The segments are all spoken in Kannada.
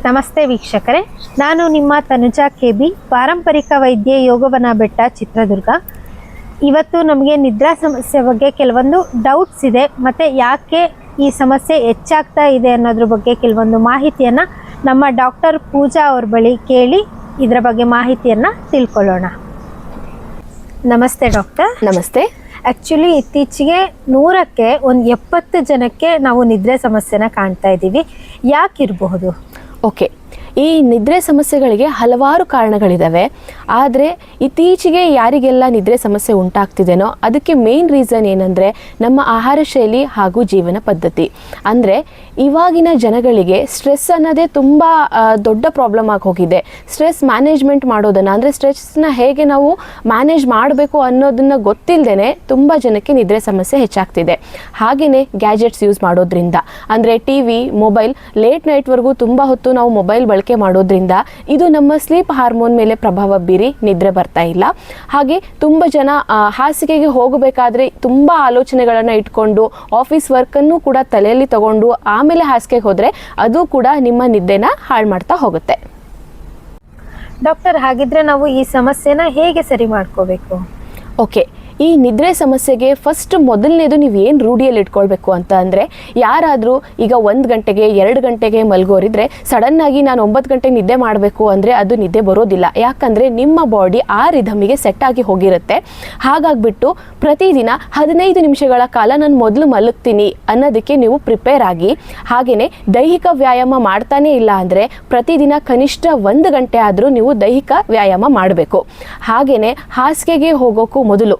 ನಮಸ್ತೆ ವೀಕ್ಷಕರೇ, ನಾನು ನಿಮ್ಮ ತನುಜಾ ಕೆಬಿ, ಪಾರಂಪರಿಕ ವೈದ್ಯ, ಯೋಗವನ ಬೆಟ್ಟ, ಚಿತ್ರದುರ್ಗ. ಇವತ್ತು ನಮಗೆ ನಿದ್ರಾ ಸಮಸ್ಯೆ ಬಗ್ಗೆ ಕೆಲವೊಂದು ಡೌಟ್ಸ್ ಇದೆ ಮತ್ತು ಯಾಕೆ ಈ ಸಮಸ್ಯೆ ಹೆಚ್ಚಾಗ್ತಾ ಇದೆ ಅನ್ನೋದ್ರ ಬಗ್ಗೆ ಕೆಲವೊಂದು ಮಾಹಿತಿಯನ್ನು ನಮ್ಮ ಡಾಕ್ಟರ್ ಪೂಜಾ ಅವ್ರ ಬಳಿ ಕೇಳಿ ಇದರ ಬಗ್ಗೆ ಮಾಹಿತಿಯನ್ನು ತಿಳ್ಕೊಳ್ಳೋಣ. ನಮಸ್ತೆ ಡಾಕ್ಟರ್. ನಮಸ್ತೆ. ಆ್ಯಕ್ಚುಲಿ ಇತ್ತೀಚೆಗೆ 100ಕ್ಕೆ ಒಂದು 70 ಜನಕ್ಕೆ ನಾವು ನಿದ್ರೆ ಸಮಸ್ಯೆನ ಕಾಣ್ತಾ ಇದ್ದೀವಿ. ಯಾಕಿರಬಹುದು? ಓಕೆ, ಈ ನಿದ್ರೆ ಸಮಸ್ಯೆಗಳಿಗೆ ಹಲವಾರು ಕಾರಣಗಳಿದ್ದಾವೆ. ಆದರೆ ಇತ್ತೀಚೆಗೆ ಯಾರಿಗೆಲ್ಲ ನಿದ್ರೆ ಸಮಸ್ಯೆ ಉಂಟಾಗ್ತಿದೆನೋ ಅದಕ್ಕೆ ಮೇನ್ ರೀಸನ್ ಏನಂದರೆ ನಮ್ಮ ಆಹಾರ ಶೈಲಿ ಹಾಗೂ ಜೀವನ ಪದ್ಧತಿ. ಅಂದರೆ ಇವಾಗಿನ ಜನಗಳಿಗೆ ಸ್ಟ್ರೆಸ್ ಅನ್ನೋದೇ ತುಂಬ ದೊಡ್ಡ ಪ್ರಾಬ್ಲಮ್ ಆಗಿ ಹೋಗಿದೆ. ಸ್ಟ್ರೆಸ್ ಮ್ಯಾನೇಜ್ಮೆಂಟ್ ಮಾಡೋದನ್ನು, ಅಂದರೆ ಸ್ಟ್ರೆಸ್ನ ಹೇಗೆ ನಾವು ಮ್ಯಾನೇಜ್ ಮಾಡಬೇಕು ಅನ್ನೋದನ್ನು ಗೊತ್ತಿಲ್ಲದೇ ತುಂಬ ಜನಕ್ಕೆ ನಿದ್ರೆ ಸಮಸ್ಯೆ ಹೆಚ್ಚಾಗ್ತಿದೆ. ಹಾಗೆಯೇ ಗ್ಯಾಜೆಟ್ಸ್ ಯೂಸ್ ಮಾಡೋದ್ರಿಂದ, ಅಂದರೆ ಟಿ ವಿ, ಮೊಬೈಲ್, ಲೇಟ್ ನೈಟ್ವರೆಗೂ ತುಂಬ ಹೊತ್ತು ನಾವು ಮೊಬೈಲ್ ಬಳಕೆ ಮಾಡೋದ್ರಿಂದ ಇದು ನಮ್ಮ ಸ್ಲೀಪ್ ಹಾರ್ಮೋನ್ ಮೇಲೆ ಪ್ರಭಾವ ಬೀರಿ ನಿದ್ರೆ ಬರ್ತಾ ಇಲ್ಲ. ಹಾಗೆ ತುಂಬ ಜನ ಹಾಸಿಗೆಗೆ ಹೋಗಬೇಕಾದ್ರೆ ತುಂಬ ಆಲೋಚನೆಗಳನ್ನು ಇಟ್ಕೊಂಡು ಆಫೀಸ್ ವರ್ಕನ್ನು ಕೂಡ ತಲೆಯಲ್ಲಿ ತಗೊಂಡು ಆಮೇಲೆ ಹಾಸಿಗೆಗೆ ಹೋದರೆ ಅದು ಕೂಡ ನಿಮ್ಮ ನಿದ್ದೆನ ಹಾಳು ಮಾಡ್ತಾ ಹೋಗುತ್ತೆ. ಡಾಕ್ಟರ್, ಹಾಗಿದ್ರೆ ನಾವು ಈ ಸಮಸ್ಯೆನ ಹೇಗೆ ಸರಿ ಮಾಡ್ಕೋಬೇಕು? ಓಕೆ, ಈ ನಿದ್ರೆ ಸಮಸ್ಯೆಗೆ ಫಸ್ಟ್ ಮೊದಲನೇದು ನೀವು ಏನು ರೂಢಿಯಲ್ಲಿ ಇಟ್ಕೊಳ್ಬೇಕು ಅಂತ ಅಂದರೆ, ಯಾರಾದರೂ ಈಗ 1 ಗಂಟೆಗೆ 2 ಗಂಟೆಗೆ ಮಲ್ಗೋರಿದ್ರೆ ಸಡನ್ನಾಗಿ ನಾನು 9 ಗಂಟೆಗೆ ನಿದ್ದೆ ಮಾಡಬೇಕು ಅಂದರೆ ಅದು ನಿದ್ದೆ ಬರೋದಿಲ್ಲ. ಯಾಕಂದರೆ ನಿಮ್ಮ ಬಾಡಿ ಆ ರಿಧಮಿಗೆ ಸೆಟ್ ಆಗಿ ಹೋಗಿರುತ್ತೆ. ಹಾಗಾಗಿಬಿಟ್ಟು ಪ್ರತಿದಿನ 15 ನಿಮಿಷಗಳ ಕಾಲ ನಾನು ಮೊದಲು ಮಲಗ್ತೀನಿ ಅನ್ನೋದಕ್ಕೆ ನೀವು ಪ್ರಿಪೇರ್ ಆಗಿ, ಹಾಗೆಯೇ ದೈಹಿಕ ವ್ಯಾಯಾಮ ಮಾಡ್ತಾನೇ ಇಲ್ಲ ಅಂದರೆ ಪ್ರತಿದಿನ ಕನಿಷ್ಠ 1 ಗಂಟೆ ಆದರೂ ನೀವು ದೈಹಿಕ ವ್ಯಾಯಾಮ ಮಾಡಬೇಕು. ಹಾಗೆಯೇ ಹಾಸಿಗೆಗೆ ಹೋಗೋಕ್ಕೂ ಮೊದಲು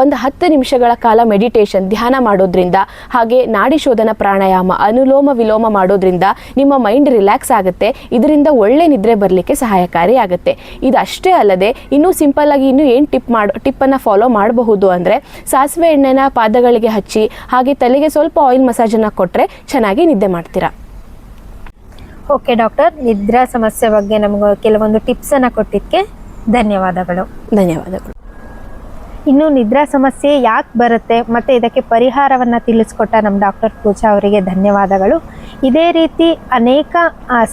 ಒಂದು 10 ನಿಮಿಷಗಳ ಕಾಲ ಮೆಡಿಟೇಷನ್, ಧ್ಯಾನ ಮಾಡೋದ್ರಿಂದ, ಹಾಗೆ ನಾಡಿ ಶೋಧನ ಪ್ರಾಣಾಯಾಮ, ಅನುಲೋಮ ವಿಲೋಮ ಮಾಡೋದ್ರಿಂದ ನಿಮ್ಮ ಮೈಂಡ್ ರಿಲ್ಯಾಕ್ಸ್ ಆಗುತ್ತೆ. ಇದರಿಂದ ಒಳ್ಳೆ ನಿದ್ರೆ ಬರಲಿಕ್ಕೆ ಸಹಾಯಕಾರಿ ಆಗುತ್ತೆ. ಇದಷ್ಟೇ ಅಲ್ಲದೆ ಇನ್ನೂ ಸಿಂಪಲ್ ಆಗಿ ಇನ್ನೂ ಏನು ಟಿಪ್ಪನ್ನು ಫಾಲೋ ಮಾಡಬಹುದು ಅಂದರೆ, ಸಾಸಿವೆ ಎಣ್ಣೆನ ಪಾದಗಳಿಗೆ ಹಚ್ಚಿ ಹಾಗೆ ತಲೆಗೆ ಸ್ವಲ್ಪ ಆಯಿಲ್ ಮಸಾಜನ್ನು ಕೊಟ್ಟರೆ ಚೆನ್ನಾಗಿ ನಿದ್ದೆ ಮಾಡ್ತೀರಾ. ಓಕೆ ಡಾಕ್ಟರ್, ನಿದ್ರಾ ಸಮಸ್ಯೆ ಬಗ್ಗೆ ನಮಗೆ ಕೆಲವೊಂದು ಟಿಪ್ಸನ್ನು ಕೊಟ್ಟಿದ್ದಕ್ಕೆ ಧನ್ಯವಾದಗಳು. ಧನ್ಯವಾದಗಳು. ಇನ್ನು ನಿದ್ರಾ ಸಮಸ್ಯೆ ಯಾಕೆ ಬರುತ್ತೆ ಮತ್ತು ಇದಕ್ಕೆ ಪರಿಹಾರವನ್ನು ತಿಳಿಸ್ಕೊಟ್ಟ ನಮ್ಮ ಡಾಕ್ಟರ್ ಪೂಜಾ ಅವರಿಗೆ ಧನ್ಯವಾದಗಳು. ಇದೇ ರೀತಿ ಅನೇಕ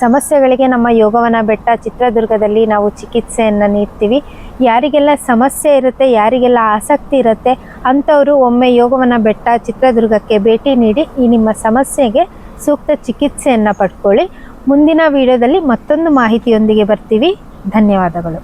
ಸಮಸ್ಯೆಗಳಿಗೆ ನಮ್ಮ ಯೋಗವನ ಬೆಟ್ಟ ಚಿತ್ರದುರ್ಗದಲ್ಲಿ ನಾವು ಚಿಕಿತ್ಸೆಯನ್ನು ನೀಡ್ತೀವಿ. ಯಾರಿಗೆಲ್ಲ ಸಮಸ್ಯೆ ಇರುತ್ತೆ, ಯಾರಿಗೆಲ್ಲ ಆಸಕ್ತಿ ಇರುತ್ತೆ ಅಂಥವರು ಒಮ್ಮೆ ಯೋಗವನ ಬೆಟ್ಟ ಚಿತ್ರದುರ್ಗಕ್ಕೆ ಭೇಟಿ ನೀಡಿ ಈ ನಿಮ್ಮ ಸಮಸ್ಯೆಗೆ ಸೂಕ್ತ ಚಿಕಿತ್ಸೆಯನ್ನು ಪಡ್ಕೊಳ್ಳಿ. ಮುಂದಿನ ವಿಡಿಯೋದಲ್ಲಿ ಮತ್ತೊಂದು ಮಾಹಿತಿಯೊಂದಿಗೆ ಬರ್ತೀವಿ. ಧನ್ಯವಾದಗಳು.